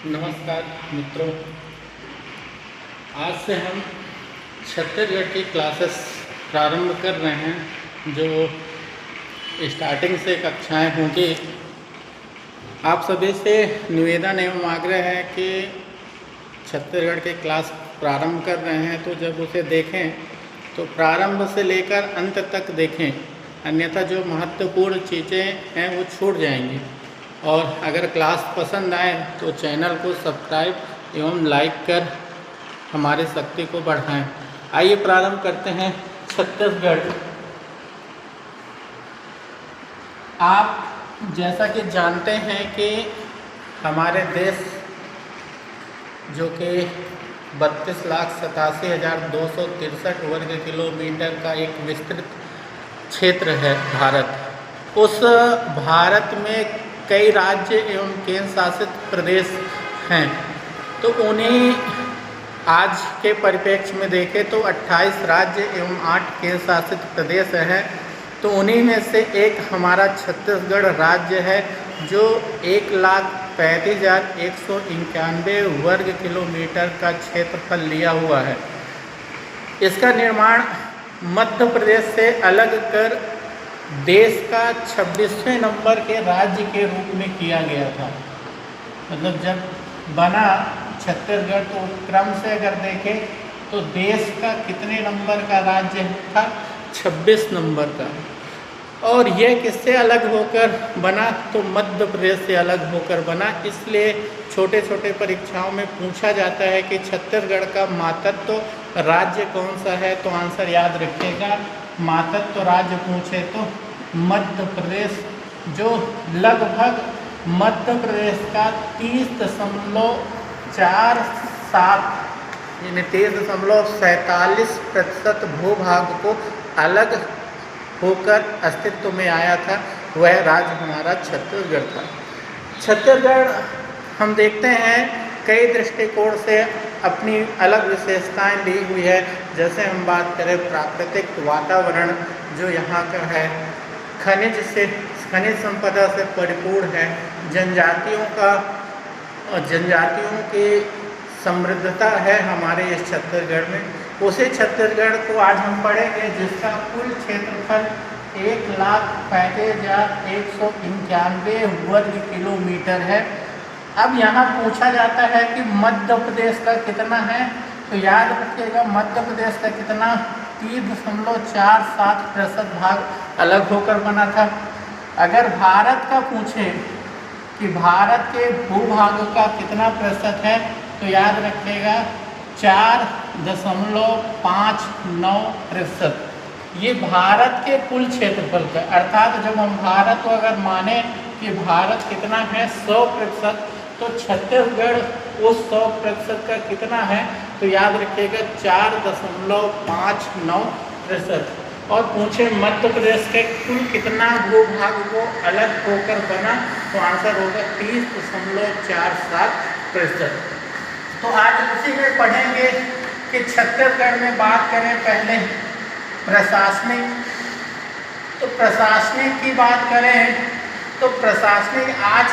नमस्कार मित्रों, आज से हम छत्तीसगढ़ की क्लासेस प्रारंभ कर रहे हैं जो स्टार्टिंग से कक्षाएं होंगी। आप सभी से निवेदन एवं आग्रह है कि छत्तीसगढ़ के क्लास प्रारंभ कर रहे हैं तो जब उसे देखें तो प्रारंभ से लेकर अंत तक देखें, अन्यथा जो महत्वपूर्ण चीज़ें हैं वो छूट जाएंगी। और अगर क्लास पसंद आए तो चैनल को सब्सक्राइब एवं लाइक कर हमारी शक्ति को बढ़ाएं। आइए प्रारंभ करते हैं। छत्तीसगढ़, आप जैसा कि जानते हैं कि हमारे देश जो कि 32,87,263 वर्ग किलोमीटर का एक विस्तृत क्षेत्र है भारत। उस भारत में कई राज्य एवं केंद्र शासित प्रदेश हैं, तो उन्हें आज के परिप्रेक्ष्य में देखें तो 28 राज्य एवं 8 केंद्र शासित प्रदेश हैं। तो उन्हीं में से एक हमारा छत्तीसगढ़ राज्य है जो 1,35,191 वर्ग किलोमीटर का क्षेत्रफल लिया हुआ है। इसका निर्माण मध्य प्रदेश से अलग कर देश का 26वें नंबर के राज्य के रूप में किया गया था। मतलब जब बना छत्तीसगढ़ तो क्रम से अगर देखें तो देश का कितने नंबर का राज्य था? 26 नंबर का। और यह किससे अलग होकर बना? तो मध्य प्रदेश से अलग होकर बना। इसलिए छोटे छोटे परीक्षाओं में पूछा जाता है कि छत्तीसगढ़ का मातृत्व राज्य कौन सा है, तो आंसर याद रखिएगा। मातृत्व राज्य पूछे तो मध्य प्रदेश, जो लगभग मध्य प्रदेश का 30.47 यानी 30.47% भूभाग को अलग होकर अस्तित्व में आया था, वह राज्य हमारा छत्तीसगढ़ था। छत्तीसगढ़ हम देखते हैं कई दृष्टिकोण से अपनी अलग विशेषताएं ली हुई है। जैसे हम बात करें प्राकृतिक वातावरण जो यहाँ का है, खनिज संपदा से परिपूर्ण है, जनजातियों की समृद्धता है हमारे इस छत्तीसगढ़ में। उसी छत्तीसगढ़ को आज हम पढ़ेंगे जिसका कुल क्षेत्रफल 1,35,191 वर्ग किलोमीटर है। अब यहाँ पूछा जाता है कि मध्य प्रदेश का कितना है, तो याद रखिएगा मध्य प्रदेश का कितना 3.47% भाग अलग होकर बना था। अगर भारत का पूछे कि भारत के भूभाग का कितना प्रतिशत है, तो याद रखिएगा 4.59%। ये भारत के कुल क्षेत्रफल का, अर्थात जब हम भारत को अगर माने कि भारत कितना है 100%, तो छत्तीसगढ़ उस 100% का कितना है, तो याद रखिएगा 4.59%। और पूछे मध्य प्रदेश के कुल कितना भूभाग को अलग होकर बना, तो आंसर होगा 30.47%। तो आज उसी में पढ़ेंगे कि छत्तीसगढ़ में बात करें पहले प्रशासनिक, तो प्रशासनिक की बात करें तो प्रशासनिक आज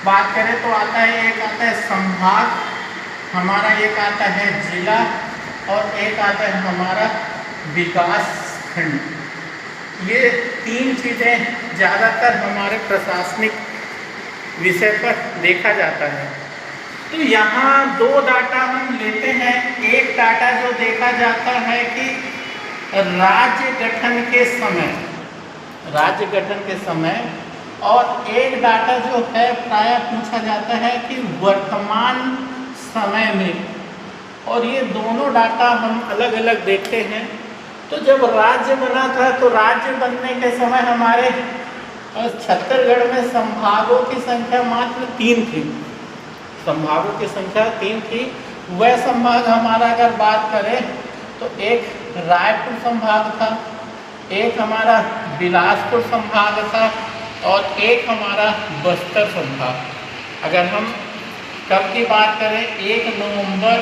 बात करें तो आता है, एक आता है संभाग हमारा, एक आता है जिला और एक आता है हमारा विकास खंड। ये तीन चीज़ें ज़्यादातर हमारे प्रशासनिक विषय पर देखा जाता है। तो यहाँ दो डाटा हम लेते हैं। एक डाटा जो देखा जाता है कि राज्य गठन के समय, और एक डाटा जो है प्रायः पूछा जाता है कि वर्तमान समय में। और ये दोनों डाटा हम अलग अलग देखते हैं। तो जब राज्य बना था तो राज्य बनने के समय हमारे छत्तीसगढ़ में संभागों की संख्या मात्र 3 थी। संभागों की संख्या 3 थी। वह संभाग हमारा अगर बात करें तो एक रायपुर संभाग था, एक हमारा बिलासपुर संभाग था और एक हमारा बस्तर संभाग। अगर हम कब की बात करें, 1 नवंबर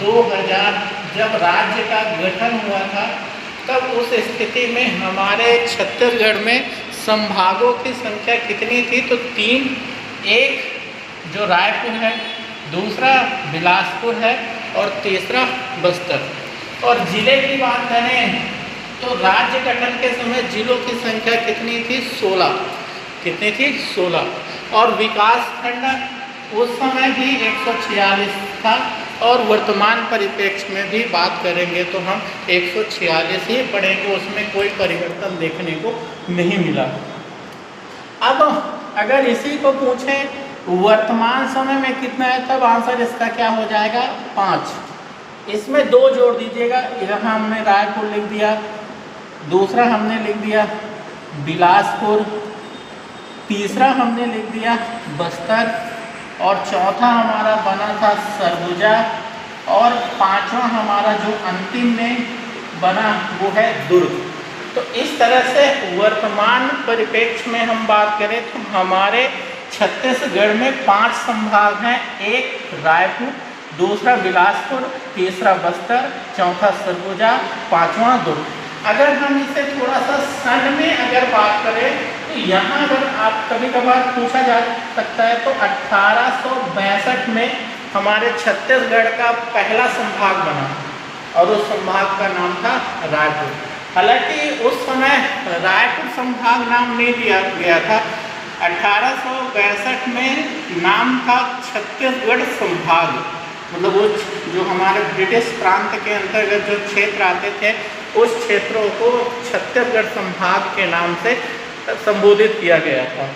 2000 जब राज्य का गठन हुआ था, तब उस स्थिति में हमारे छत्तीसगढ़ में संभागों की संख्या कितनी थी? तो 3। एक जो रायपुर है दूसरा बिलासपुर है और तीसरा बस्तर। और जिले की बात करें तो राज्य गठन के समय जिलों की संख्या कितनी थी? 16। कितनी थी? 16। और विकास खंड उस समय भी 146 था, और वर्तमान परिप्रेक्ष्य में भी बात करेंगे तो हम 146 ही पढ़ेंगे, उसमें कोई परिवर्तन देखने को नहीं मिला। अब अगर इसी को पूछें वर्तमान समय में कितना है, तब आंसर इसका क्या हो जाएगा? 5। इसमें 2 जोड़ दीजिएगा। यहाँ हमने रायपुर लिख दिया, दूसरा हमने लिख दिया बिलासपुर, तीसरा हमने लिख दिया बस्तर, और चौथा हमारा बना था सरगुजा, और पांचवा हमारा जो अंतिम में बना वो है दुर्ग। तो इस तरह से वर्तमान परिप्रेक्ष्य में हम बात करें तो हमारे छत्तीसगढ़ में 5 संभाग हैं। एक रायपुर, दूसरा बिलासपुर, तीसरा बस्तर, चौथा सरगुजा, पांचवा दुर्ग। अगर हम इसे थोड़ा सा सन में अगर बात करें तो यहाँ अगर आप कभी कभार पूछा जा सकता है तो 1862 में हमारे छत्तीसगढ़ का पहला संभाग बना, और उस संभाग का नाम था रायपुर। हालांकि उस समय रायपुर संभाग नाम नहीं दिया गया था, 1862 में नाम था छत्तीसगढ़ संभाग। मतलब वो जो हमारे ब्रिटिश प्रांत के अंतर्गत जो क्षेत्र आते थे उस क्षेत्रों को छत्तीसगढ़ संभाग के नाम से संबोधित किया गया था,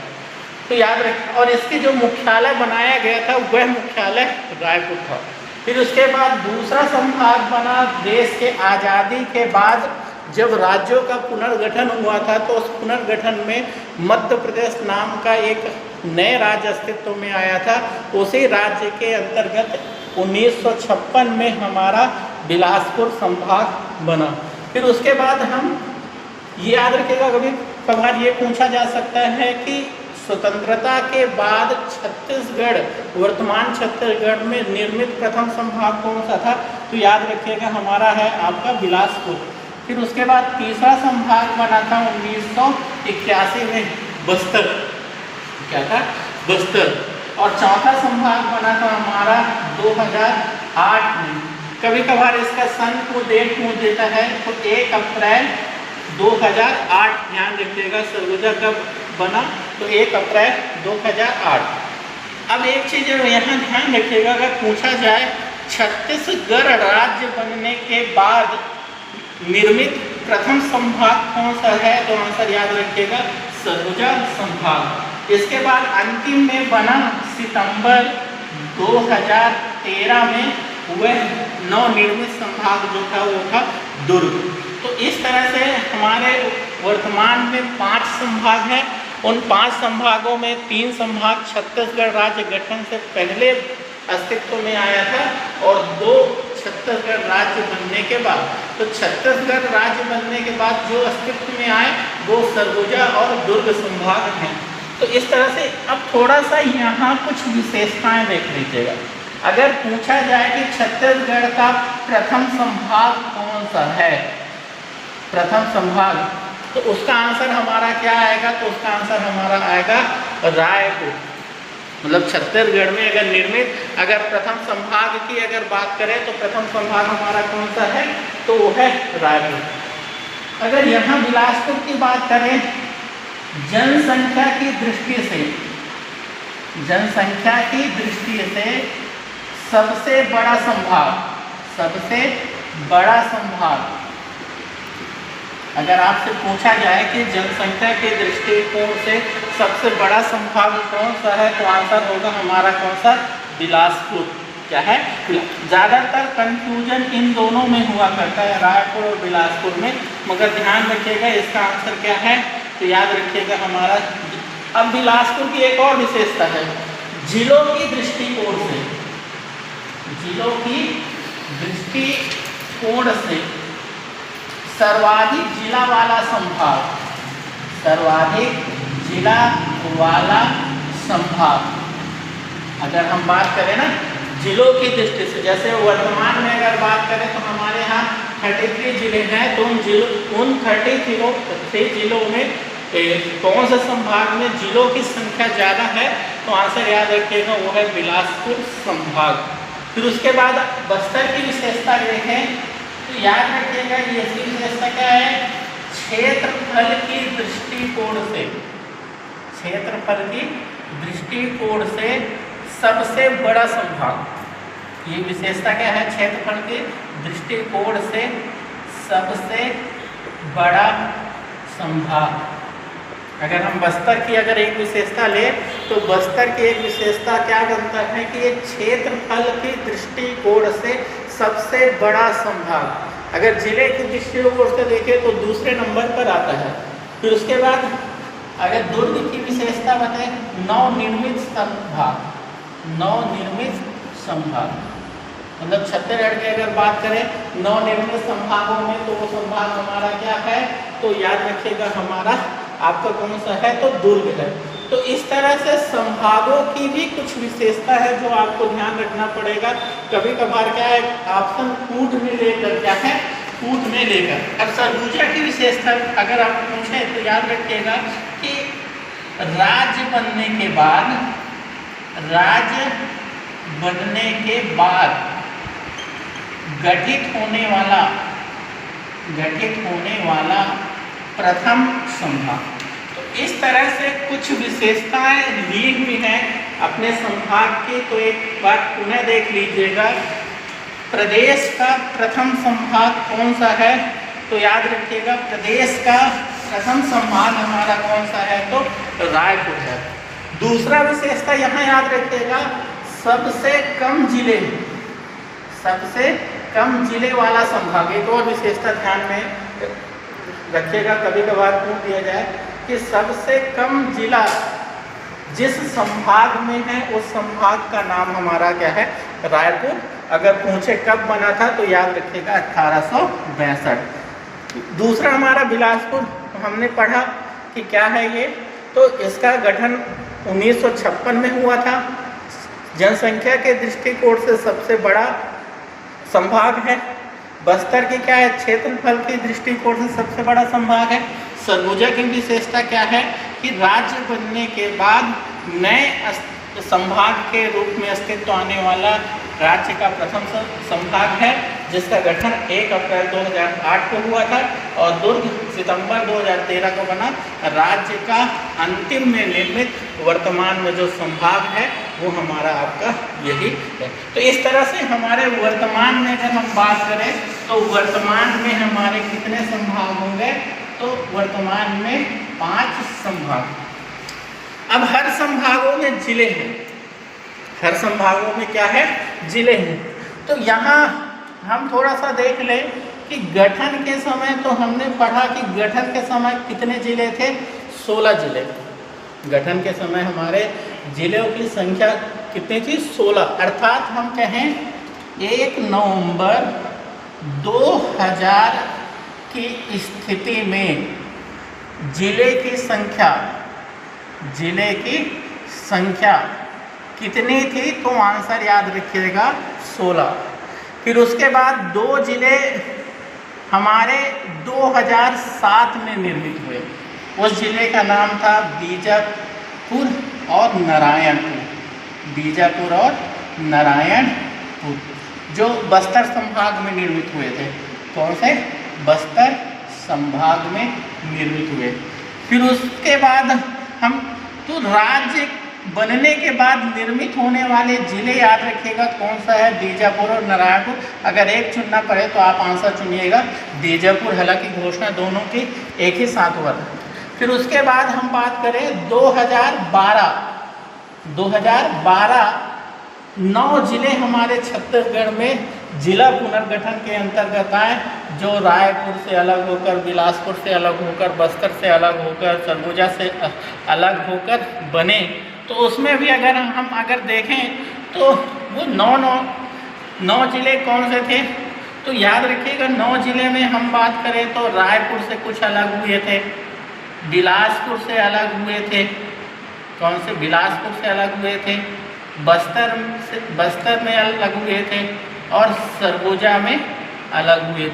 तो याद रखें। और इसकी जो मुख्यालय बनाया गया था वह मुख्यालय रायपुर था। फिर उसके बाद दूसरा संभाग बना देश के आज़ादी के बाद, जब राज्यों का पुनर्गठन हुआ था तो उस पुनर्गठन में मध्य प्रदेश नाम का एक नए राज्य अस्तित्व में आया था। उसी राज्य के अंतर्गत 1956 में हमारा बिलासपुर संभाग बना। फिर उसके बाद हम ये याद रखिएगा, कभी कभार ये पूछा जा सकता है कि स्वतंत्रता के बाद छत्तीसगढ़, वर्तमान छत्तीसगढ़ में निर्मित प्रथम संभाग कौन सा था? तो याद रखिएगा हमारा है आपका बिलासपुर। फिर उसके बाद तीसरा संभाग बना था 1981 में बस्तर। क्या था? बस्तर। और चौथा संभाग बना था हमारा 2008 में। कभी कभार इसका सन को डेट पूछ देता है तो 1 अप्रैल 2008 ध्यान रखिएगा। सरगुजा कब बना? तो 1 अप्रैल 2008। अब एक चीज़ यहाँ ध्यान रखिएगा, अगर पूछा जाए छत्तीसगढ़ राज्य बनने के बाद निर्मित प्रथम संभाग कौन सा है, तो आंसर याद रखिएगा सरगुजा संभाग। इसके बाद अंतिम में बना सितंबर 2013 में वह नवनिर्मित संभाग जो था वो था दुर्ग। तो इस तरह से हमारे वर्तमान में 5 संभाग हैं। उन 5 संभागों में 3 संभाग छत्तीसगढ़ राज्य गठन से पहले अस्तित्व में आया था और 2 छत्तीसगढ़ राज्य बनने के बाद। तो छत्तीसगढ़ राज्य बनने के बाद जो अस्तित्व में आए वो सरगुजा और दुर्ग संभाग हैं। तो इस तरह से अब थोड़ा सा यहाँ कुछ विशेषताएं देख लीजिएगा। अगर पूछा जाए कि छत्तीसगढ़ का प्रथम संभाग कौन सा है, प्रथम संभाग, तो उसका आंसर हमारा क्या आएगा? तो उसका आंसर हमारा आएगा रायपुर। मतलब छत्तीसगढ़ में अगर निर्मित, अगर प्रथम संभाग की अगर बात करें तो प्रथम संभाग हमारा कौन सा है? तो वो है रायपुर। अगर यहाँ बिलासपुर की बात करें, जनसंख्या की दृष्टि से, जनसंख्या की दृष्टि से सबसे बड़ा संभाग, सबसे बड़ा संभाग, अगर आपसे पूछा जाए कि जनसंख्या के दृष्टिकोण से सबसे बड़ा संभाग कौन सा है, तो आंसर होगा हमारा कौन सा? बिलासपुर। क्या है? ज़्यादातर कंफ्यूजन इन दोनों में हुआ करता है, रायपुर और बिलासपुर में, मगर ध्यान रखिएगा इसका आंसर क्या है? तो याद रखिएगा हमारा। अब बिलासपुर की एक और विशेषता है, जिलों की दृष्टिकोण से, जिलों की दृष्टिकोण से सर्वाधिक जिला वाला संभाग, सर्वाधिक जिला वाला संभाग। अगर हम बात करें ना जिलों की दृष्टि से, जैसे वर्तमान में अगर बात करें तो हमारे यहाँ 33 जिले हैं, तो उन 33 जिलों में कौन से संभाग में जिलों की संख्या ज़्यादा है? तो आंसर याद रखिएगा वो है बिलासपुर संभाग। फिर उसके बाद बस्तर की विशेषता देखें तो याद रखिएगा ये इसकी विशेषता क्या है, क्षेत्रफल की दृष्टिकोण से, क्षेत्रफल की दृष्टिकोण से सबसे बड़ा संभाग। ये विशेषता क्या है, क्षेत्रफल के दृष्टिकोण से सबसे बड़ा संभाग। अगर हम बस्तर की अगर एक विशेषता ले तो बस्तर की एक विशेषता क्या बनता है कि ये क्षेत्रफल की दृष्टिकोण से सबसे बड़ा संभाग। अगर जिले की दृष्टिकोण से देखें तो दूसरे नंबर पर आता है। फिर उसके बाद अगर दुर्ग की विशेषता बताएं, नवनिर्मित संभाग, नवनिर्मित संभाग मतलब छत्तीसगढ़ की अगर बात करें नवनिर्मित संभागों में तो वो संभाग हमारा क्या है, तो याद रखिएगा हमारा आपका कौन सा है, तो दुर्ग है। तो इस तरह से संभागों की भी कुछ विशेषता है जो आपको ध्यान रखना पड़ेगा। कभी कभार क्या है ऑप्शन कूट में लेकर क्या है, कूट में लेकर। अब सरगुजा की विशेषता अगर आप पूछें तो याद रखिएगा कि राज्य बनने के बाद, राज्य बनने के बाद गठित होने वाला प्रथम संभाग। तो इस तरह से कुछ विशेषताएं ली हुई हैं अपने संभाग की। तो एक बार पुनः देख लीजिएगा, प्रदेश का प्रथम संभाग कौन सा है, तो याद रखिएगा प्रदेश का प्रथम संभाग हमारा कौन सा है, तो रायपुर है। दूसरा विशेषता यहाँ याद रखिएगा सबसे कम जिले, सबसे कम जिले वाला संभाग। एक और विशेषता ध्यान में रखिएगा, कभी कभार पूछ दिया जाए कि सबसे कम जिला जिस संभाग में है उस संभाग का नाम हमारा क्या है, रायपुर। अगर पूछे कब बना था तो याद रखिएगा 1862। दूसरा हमारा बिलासपुर हमने पढ़ा कि क्या है ये, तो इसका गठन 1956 में हुआ था। जनसंख्या के दृष्टिकोण से सबसे बड़ा संभाग है। बस्तर की क्या है, क्षेत्रफल के दृष्टिकोण से सबसे बड़ा संभाग है। सरगुजा की विशेषता क्या है कि राज्य बनने के बाद नए संभाग के रूप में अस्तित्व आने वाला राज्य का प्रथम संभाग है, जिसका गठन 1 अप्रैल 2008 को हुआ था और दुर्ग सितंबर 2013 को बना। राज्य का अंतिम में निर्मित वर्तमान में जो संभाग है वो हमारा आपका यही है। तो इस तरह से हमारे वर्तमान में अगर हम बात करें तो वर्तमान में हमारे कितने संभाग होंगे, तो वर्तमान में 5 संभाग। अब हर संभागों में जिले हैं, हर संभागों में क्या है, जिले हैं। तो यहाँ हम थोड़ा सा देख लें कि गठन के समय तो हमने पढ़ा कि गठन के समय कितने जिले थे, 16 जिले। गठन के समय हमारे जिलों की संख्या कितनी थी, 16। अर्थात हम कहें 1 नवंबर 2000 की स्थिति में जिले की संख्या कितनी थी, तो आंसर याद रखिएगा 16। फिर उसके बाद 2 जिले हमारे 2007 में निर्मित हुए। उस जिले का नाम था बीजापुर और नारायणपुर, बीजापुर और नारायणपुर, जो बस्तर संभाग में निर्मित हुए थे। कौन से, बस्तर संभाग में निर्मित हुए। फिर उसके बाद हम तो राज्य बनने के बाद निर्मित होने वाले जिले याद रखिएगा कौन सा है, बीजापुर और नारायणपुर। अगर एक चुनना पड़े तो आप आंसर चुनिएगा बीजापुर, हालांकि घोषणा दोनों की एक ही साथ हुआ था। फिर उसके बाद हम बात करें 2012 9 जिले हमारे छत्तीसगढ़ में जिला पुनर्गठन के अंतर्गत आए, जो रायपुर से अलग होकर, बिलासपुर से अलग होकर, बस्तर से अलग होकर, सरगुजा से अलग होकर बने। तो उसमें भी अगर हम देखें तो वो 9 जिले कौन से थे, तो याद रखिएगा 9 जिले में हम बात करें तो रायपुर से कुछ अलग हुए थे, बिलासपुर से अलग हुए थे, कौन से, बिलासपुर से अलग हुए थे, बस्तर में अलग हुए थे और सरगुजा में अलग हुए थे।